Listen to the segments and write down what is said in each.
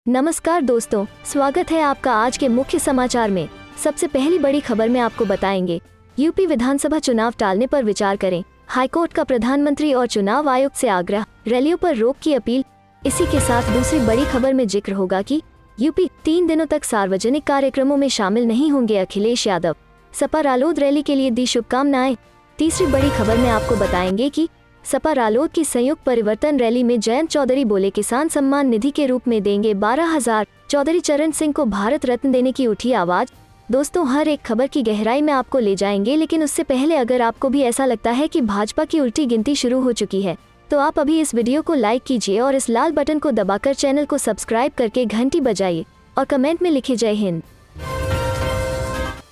नमस्कार दोस्तों, स्वागत है आपका आज के मुख्य समाचार में। सबसे पहली बड़ी खबर में आपको बताएंगे, यूपी विधानसभा चुनाव टालने पर विचार करें। हाईकोर्ट का प्रधानमंत्री और चुनाव आयुक्त से आग्रह, रैलियों पर रोक की अपील। इसी के साथ दूसरी बड़ी खबर में जिक्र होगा कि यूपी 3 दिनों तक सार्वजनिक कार्यक्रमों में शामिल नहीं होंगे अखिलेश यादव, सपा रालोद रैली के लिए दी शुभकामनाएं। तीसरी बड़ी खबर में आपको बताएंगे कि सपा रालोद की संयुक्त परिवर्तन रैली में जयंत चौधरी बोले किसान सम्मान निधि के रूप में देंगे 12,000, चौधरी चरण सिंह को भारत रत्न देने की उठी आवाज। दोस्तों, हर एक खबर की गहराई में आपको ले जाएंगे, लेकिन उससे पहले अगर आपको भी ऐसा लगता है कि भाजपा की उल्टी गिनती शुरू हो चुकी है तो आप अभी इस वीडियो को लाइक कीजिए और इस लाल बटन को दबाकर चैनल को सब्सक्राइब करके घंटी बजाइए और कमेंट में लिखिए जय हिंद।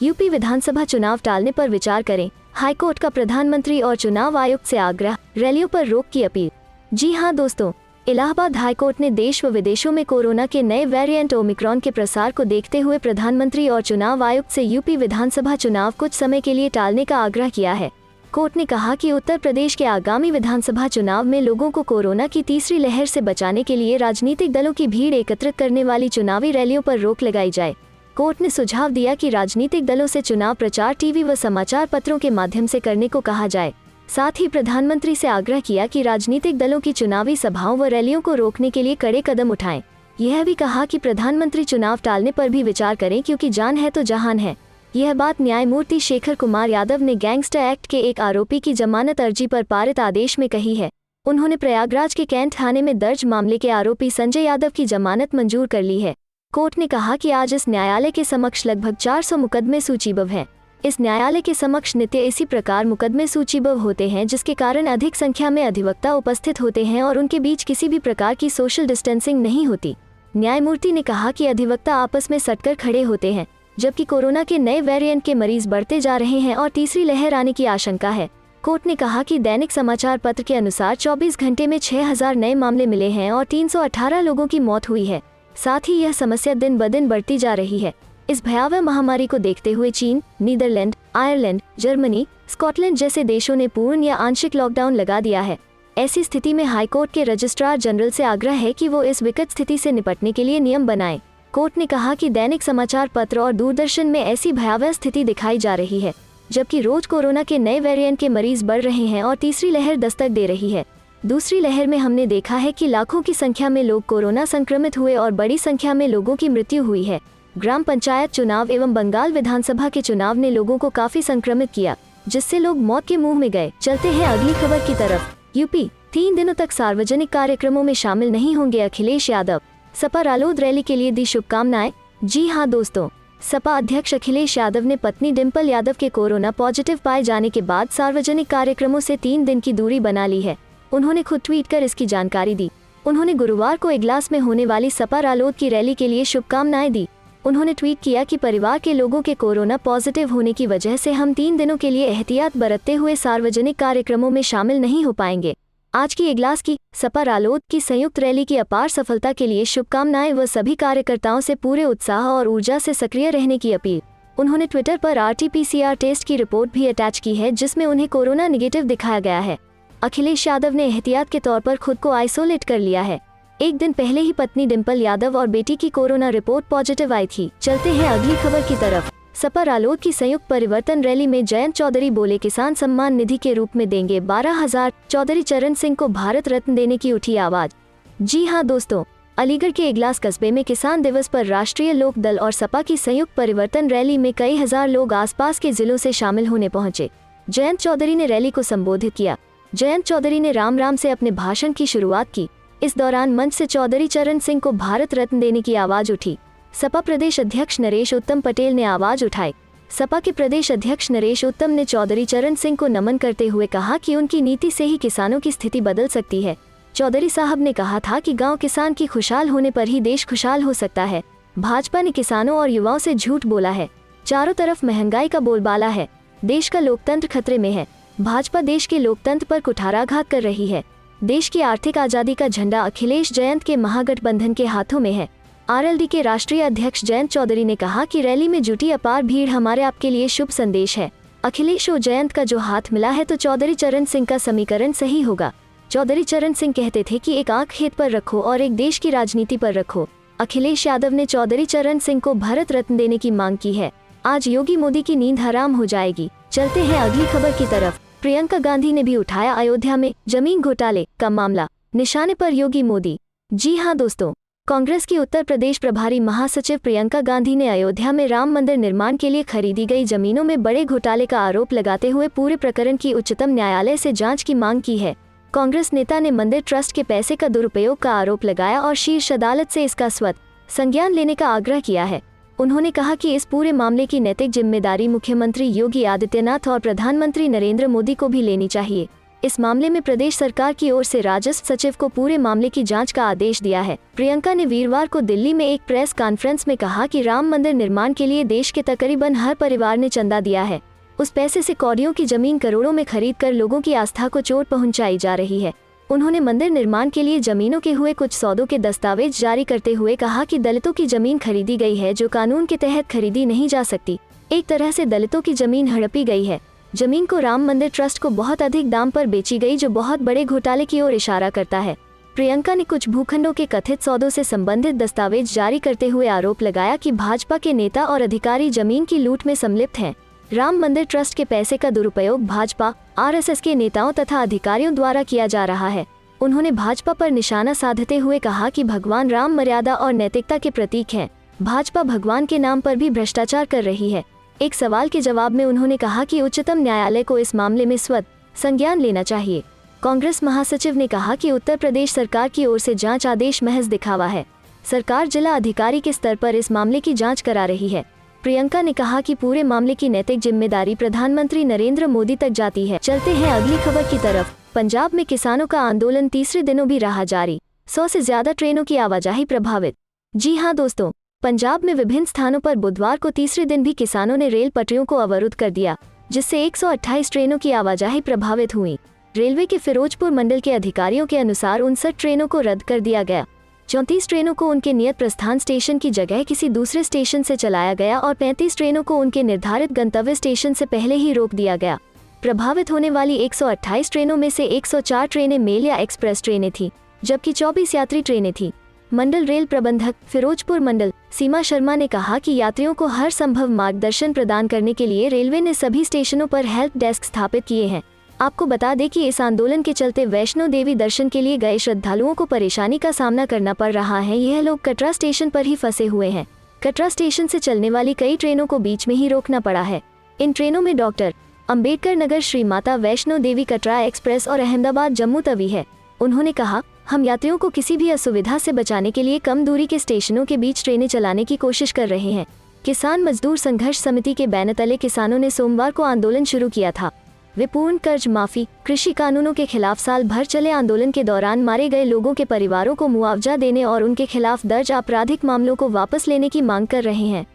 यूपी विधानसभा चुनाव टालने पर विचार करें। हाईकोर्ट का प्रधानमंत्री और चुनाव आयुक्त से आग्रह, रैलियों पर रोक की अपील। जी हां दोस्तों, इलाहाबाद हाईकोर्ट ने देश व विदेशों में कोरोना के नए वेरिएंट ओमिक्रॉन के प्रसार को देखते हुए प्रधानमंत्री और चुनाव आयुक्त से यूपी विधानसभा चुनाव कुछ समय के लिए टालने का आग्रह किया है। कोर्ट ने कहा कि उत्तर प्रदेश के आगामी विधानसभा चुनाव में लोगों को कोरोना की तीसरी लहर से बचाने के लिए राजनीतिक दलों की भीड़ एकत्रित करने वाली चुनावी रैलियों पर रोक लगाई जाए। कोर्ट ने सुझाव दिया कि राजनीतिक दलों से चुनाव प्रचार टीवी व समाचार पत्रों के माध्यम से करने को कहा जाए। साथ ही प्रधानमंत्री से आग्रह किया कि राजनीतिक दलों की चुनावी सभाओं व रैलियों को रोकने के लिए कड़े कदम उठाएं। यह भी कहा कि प्रधानमंत्री चुनाव टालने पर भी विचार करें, क्योंकि जान है तो जहान है। यह बात न्यायमूर्ति शेखर कुमार यादव ने गैंगस्टर एक्ट के एक आरोपी की जमानत अर्जी पर पारित आदेश में कही है। उन्होंने प्रयागराज के कैंट थाने में दर्ज मामले के आरोपी संजय यादव की जमानत मंजूर कर ली है। कोर्ट ने कहा कि आज इस न्यायालय के समक्ष लगभग 400 मुकदमे सूचीबद्ध हैं। इस न्यायालय के समक्ष नित्य इसी प्रकार मुकदमे सूचीबद्ध होते हैं, जिसके कारण अधिक संख्या में अधिवक्ता उपस्थित होते हैं और उनके बीच किसी भी प्रकार की सोशल डिस्टेंसिंग नहीं होती। न्यायमूर्ति ने कहा कि अधिवक्ता आपस में सटकर खड़े होते हैं, जबकि कोरोना के नए वेरिएंट के मरीज बढ़ते जा रहे हैं और तीसरी लहर आने की आशंका है। कोर्ट ने कहा कि दैनिक समाचार पत्र के अनुसार 24 घंटे में 6,000 नए मामले मिले हैं और 318 लोगों की मौत हुई है। साथ ही यह समस्या दिन ब दिन बढ़ती जा रही है। इस भयावह महामारी को देखते हुए चीन, नीदरलैंड, आयरलैंड, जर्मनी, स्कॉटलैंड जैसे देशों ने पूर्ण या आंशिक लॉकडाउन लगा दिया है। ऐसी स्थिति में हाईकोर्ट के रजिस्ट्रार जनरल से आग्रह है कि वो इस विकट स्थिति से निपटने के लिए नियम बनाएं। कोर्ट ने कहा कि दैनिक समाचार पत्र और दूरदर्शन में ऐसी भयावह स्थिति दिखाई जा रही है, जबकि रोज कोरोना के नए वेरिएंट के मरीज बढ़ रहे हैं और तीसरी लहर दस्तक दे रही है। दूसरी लहर में हमने देखा है कि लाखों की संख्या में लोग कोरोना संक्रमित हुए और बड़ी संख्या में लोगों की मृत्यु हुई है। ग्राम पंचायत चुनाव एवं बंगाल विधानसभा के चुनाव ने लोगों को काफी संक्रमित किया, जिससे लोग मौत के मुंह में गए। चलते हैं अगली खबर की तरफ। यूपी 3 दिनों तक सार्वजनिक कार्यक्रमों में शामिल नहीं होंगे अखिलेश यादव, सपा रालोद रैली के लिए दी शुभकामनाएं। जी हां दोस्तों, सपा अध्यक्ष अखिलेश यादव ने पत्नी डिंपल यादव के कोरोना पॉजिटिव पाए जाने के बाद सार्वजनिक कार्यक्रमों से 3 दिन की दूरी बना ली है। उन्होंने खुद ट्वीट कर इसकी जानकारी दी। उन्होंने गुरुवार को इगलास में होने वाली सपा रालोद की रैली के लिए शुभकामनाएं दी। उन्होंने ट्वीट किया कि परिवार के लोगों के कोरोना पॉजिटिव होने की वजह से हम 3 दिनों के लिए एहतियात बरतते हुए सार्वजनिक कार्यक्रमों में शामिल नहीं हो पाएंगे। आज की इगलास की सपा रालोद की संयुक्त रैली की अपार सफलता के लिए शुभकामनाएं व सभी कार्यकर्ताओं से पूरे उत्साह और ऊर्जा से सक्रिय रहने की अपील। उन्होंने ट्विटर पर RT-PCR टेस्ट की रिपोर्ट भी अटैच की है, जिसमें उन्हें कोरोना निगेटिव दिखाया गया है। अखिलेश यादव ने एहतियात के तौर पर खुद को आइसोलेट कर लिया है। एक दिन पहले ही पत्नी डिंपल यादव और बेटी की कोरोना रिपोर्ट पॉजिटिव आई थी। चलते हैं अगली खबर की तरफ। सपा रालोद की संयुक्त परिवर्तन रैली में जयंत चौधरी बोले किसान सम्मान निधि के रूप में देंगे 12,000, चौधरी चरण सिंह को भारत रत्न देने की उठी आवाज। जी हां दोस्तों, अलीगढ़ के इगलास कस्बे में किसान दिवस पर राष्ट्रीय लोक दल और सपा की संयुक्त परिवर्तन रैली में कई हजार लोग आसपास के जिलों से शामिल होने पहुंचे। जयंत चौधरी ने रैली को संबोधित किया। जयंत चौधरी ने राम राम से अपने भाषण की शुरुआत की। इस दौरान मंच से चौधरी चरण सिंह को भारत रत्न देने की आवाज उठी। सपा प्रदेश अध्यक्ष नरेश उत्तम पटेल ने आवाज उठाई। सपा के प्रदेश अध्यक्ष नरेश उत्तम ने चौधरी चरण सिंह को नमन करते हुए कहा कि उनकी नीति से ही किसानों की स्थिति बदल सकती है। चौधरी साहब ने कहा था कि गांव किसान की खुशहाल होने पर ही देश खुशहाल हो सकता है। भाजपा ने किसानों और युवाओं से झूठ बोला है। चारों तरफ महंगाई का बोलबाला है। देश का लोकतंत्र खतरे में है। भाजपा देश के लोकतंत्र पर कुठाराघात कर रही है। देश की आर्थिक आजादी का झंडा अखिलेश जयंत के महागठबंधन के हाथों में है। RLD के राष्ट्रीय अध्यक्ष जयंत चौधरी ने कहा कि रैली में जुटी अपार भीड़ हमारे आपके लिए शुभ संदेश है। अखिलेश और जयंत का जो हाथ मिला है तो चौधरी चरण सिंह का समीकरण सही होगा। चौधरी चरण सिंह कहते थे कि एक आंख खेत पर रखो और एक देश की राजनीति पर रखो। अखिलेश यादव ने चौधरी चरण सिंह को भारत रत्न देने की मांग की है। आज योगी मोदी की नींद हराम हो जाएगी। चलते हैं अगली खबर की तरफ। प्रियंका गांधी ने भी उठाया अयोध्या में जमीन घोटाले का मामला, निशाने पर योगी मोदी। जी हां दोस्तों, कांग्रेस की उत्तर प्रदेश प्रभारी महासचिव प्रियंका गांधी ने अयोध्या में राम मंदिर निर्माण के लिए खरीदी गई जमीनों में बड़े घोटाले का आरोप लगाते हुए पूरे प्रकरण की उच्चतम न्यायालय से जांच की मांग की है। कांग्रेस नेता ने मंदिर ट्रस्ट के पैसे का दुरुपयोग का आरोप लगाया और शीर्ष अदालत से इसका स्वतः संज्ञान लेने का आग्रह किया है। उन्होंने कहा कि इस पूरे मामले की नैतिक जिम्मेदारी मुख्यमंत्री योगी आदित्यनाथ और प्रधानमंत्री नरेंद्र मोदी को भी लेनी चाहिए। इस मामले में प्रदेश सरकार की ओर से राजस्व सचिव को पूरे मामले की जांच का आदेश दिया है। प्रियंका ने वीरवार को दिल्ली में एक प्रेस कॉन्फ्रेंस में कहा कि राम मंदिर निर्माण के लिए देश के तकरीबन हर परिवार ने चंदा दिया है। उस पैसे से कौड़ियों की जमीन करोड़ों में खरीद कर लोगों की आस्था को चोट पहुंचाई जा रही है। उन्होंने मंदिर निर्माण के लिए जमीनों के हुए कुछ सौदों के दस्तावेज जारी करते हुए कहा कि दलितों की जमीन खरीदी गई है जो कानून के तहत खरीदी नहीं जा सकती। एक तरह से दलितों की जमीन हड़पी गई है। जमीन को राम मंदिर ट्रस्ट को बहुत अधिक दाम पर बेची गई, जो बहुत बड़े घोटाले की ओर इशारा करता है। प्रियंका ने कुछ भूखंडों के कथित सौदों से संबंधित दस्तावेज जारी करते हुए आरोप लगाया कि भाजपा के नेता और अधिकारी जमीन की लूट में सम्मिलित हैं। राम मंदिर ट्रस्ट के पैसे का दुरुपयोग भाजपा, आरएसएस के नेताओं तथा अधिकारियों द्वारा किया जा रहा है। उन्होंने भाजपा पर निशाना साधते हुए कहा कि भगवान राम मर्यादा और नैतिकता के प्रतीक हैं। भाजपा भगवान के नाम पर भी भ्रष्टाचार कर रही है। एक सवाल के जवाब में उन्होंने कहा कि उच्चतम न्यायालय को इस मामले में स्वतः संज्ञान लेना चाहिए। कांग्रेस महासचिव ने कहा कि उत्तर प्रदेश सरकार की ओर से जांच आदेश महज दिखावा है। सरकार जिला अधिकारी के स्तर पर इस मामले की जांच करा रही है। प्रियंका ने कहा कि पूरे मामले की नैतिक जिम्मेदारी प्रधानमंत्री नरेंद्र मोदी तक जाती है। चलते हैं अगली खबर की तरफ। पंजाब में किसानों का आंदोलन तीसरे दिनों भी रहा जारी। 100 से ज्यादा ट्रेनों की आवाजाही प्रभावित। जी हां दोस्तों, पंजाब में विभिन्न स्थानों पर बुधवार को तीसरे दिन भी किसानों ने रेल पटरियों को अवरुद्ध कर दिया, जिससे 128 ट्रेनों की आवाजाही प्रभावित हुई। रेलवे के फिरोजपुर मंडल के अधिकारियों के अनुसार 59 ट्रेनों को रद्द कर दिया गया। 34 ट्रेनों को उनके नियत प्रस्थान स्टेशन की जगह किसी दूसरे स्टेशन से चलाया गया और 35 ट्रेनों को उनके निर्धारित गंतव्य स्टेशन से पहले ही रोक दिया गया। प्रभावित होने वाली 128 ट्रेनों में से 104 ट्रेनें मेल या एक्सप्रेस ट्रेनें थीं, जबकि 24 यात्री ट्रेनें थीं। मंडल रेल प्रबंधक फिरोजपुर मंडल सीमा शर्मा ने कहा कि यात्रियों को हर संभव मार्गदर्शन प्रदान करने के लिए रेलवे ने सभी स्टेशनों पर हेल्प डेस्क स्थापित किए हैं। आपको बता दें कि इस आंदोलन के चलते वैष्णो देवी दर्शन के लिए गए श्रद्धालुओं को परेशानी का सामना करना पड़ रहा है। यह लोग कटरा स्टेशन पर ही फंसे हुए हैं। कटरा स्टेशन से चलने वाली कई ट्रेनों को बीच में ही रोकना पड़ा है। इन ट्रेनों में डॉक्टर अंबेडकर नगर श्री माता वैष्णो देवी कटरा एक्सप्रेस और अहमदाबाद जम्मू तवी है। उन्होंने कहा, हम यात्रियों को किसी भी असुविधा से बचाने के लिए कम दूरी के स्टेशनों के बीच ट्रेनें चलाने की कोशिश कर रहे हैं। किसान मजदूर संघर्ष समिति के बैनर तले किसानों ने सोमवार को आंदोलन शुरू किया था। वे पूर्ण कर्ज माफी, कृषि कानूनों के खिलाफ साल भर चले आंदोलन के दौरान मारे गए लोगों के परिवारों को मुआवजा देने और उनके खिलाफ दर्ज आपराधिक मामलों को वापस लेने की मांग कर रहे हैं।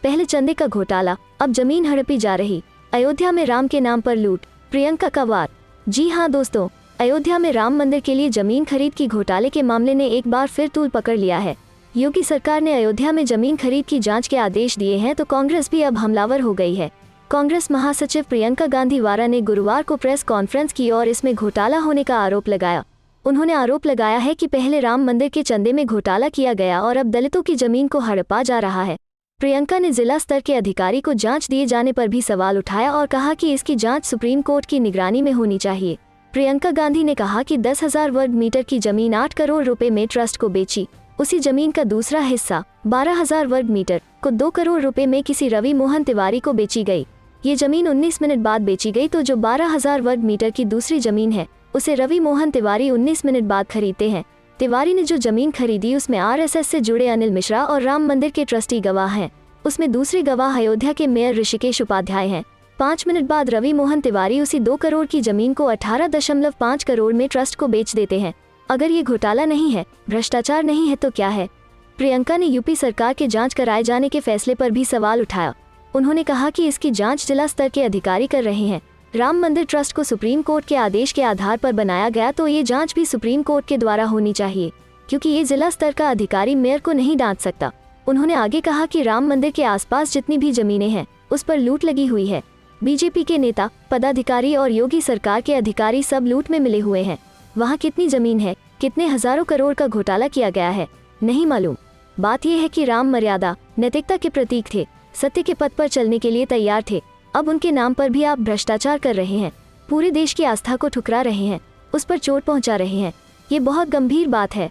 पहले चंदे का घोटाला, अब जमीन हड़पी जा रही। अयोध्या में राम के नाम पर लूट, प्रियंका का वार। जी हां दोस्तों, अयोध्या में राम मंदिर के लिए जमीन खरीद की घोटाले के मामले ने एक बार फिर तूल पकड़ लिया है। योगी सरकार ने अयोध्या में जमीन खरीद की जांच के आदेश दिए हैं तो कांग्रेस भी अब हमलावर हो गई है। कांग्रेस महासचिव प्रियंका गांधी वारा ने गुरुवार को प्रेस कॉन्फ्रेंस की और इसमें घोटाला होने का आरोप लगाया। उन्होंने आरोप लगाया है कि पहले राम मंदिर के चंदे में घोटाला किया गया और अब दलितों की जमीन को हड़पा जा रहा है। प्रियंका ने जिला स्तर के अधिकारी को जांच दिए जाने पर भी सवाल उठाया और कहा कि इसकी जांच सुप्रीम कोर्ट की निगरानी में होनी चाहिए। प्रियंका गांधी ने कहा कि 10,000 वर्ग मीटर की जमीन 8 करोड़ रुपए में ट्रस्ट को बेची। उसी जमीन का दूसरा हिस्सा 12,000 वर्ग मीटर को 2 करोड़ रुपए में किसी रवि मोहन तिवारी को बेची गई। ये जमीन 19 मिनट बाद बेची गई, तो जो 12,000 वर्ग मीटर की दूसरी जमीन है उसे रवि मोहन तिवारी 19 मिनट बाद खरीदते हैं। तिवारी ने जो जमीन खरीदी उसमें आरएसएस से जुड़े अनिल मिश्रा और राम मंदिर के ट्रस्टी गवाह हैं। उसमें दूसरे गवाह अयोध्या के मेयर ऋषिकेश उपाध्याय हैं। 5 मिनट बाद रवि मोहन तिवारी उसी 2 करोड़ की जमीन को 18.5 करोड़ में ट्रस्ट को बेच देते हैं। अगर ये घोटाला नहीं है, भ्रष्टाचार नहीं है तो क्या है? प्रियंका ने यूपी सरकार के जांच कराए जाने के फैसले पर भी सवाल उठाया। उन्होंने कहा कि इसकी जांच जिला स्तर के अधिकारी कर रहे हैं। राम मंदिर ट्रस्ट को सुप्रीम कोर्ट के आदेश के आधार पर बनाया गया, तो ये जांच भी सुप्रीम कोर्ट के द्वारा होनी चाहिए, क्योंकि ये जिला स्तर का अधिकारी मेयर को नहीं डांट सकता। उन्होंने आगे कहा कि राम मंदिर के आसपास जितनी भी जमीनें हैं उस पर लूट लगी हुई है। बीजेपी के नेता, पदाधिकारी और योगी सरकार के अधिकारी सब लूट में मिले हुए हैं। वहाँ कितनी जमीन है, कितने हजारों करोड़ का घोटाला किया गया है, नहीं मालूम। बात यह है कि राम मर्यादा नैतिकता के प्रतीक थे, सत्य के पथ पर चलने के लिए तैयार थे। अब उनके नाम पर भी आप भ्रष्टाचार कर रहे हैं, पूरे देश की आस्था को ठुकरा रहे हैं, उस पर चोट पहुंचा रहे हैं। ये बहुत गंभीर बात है।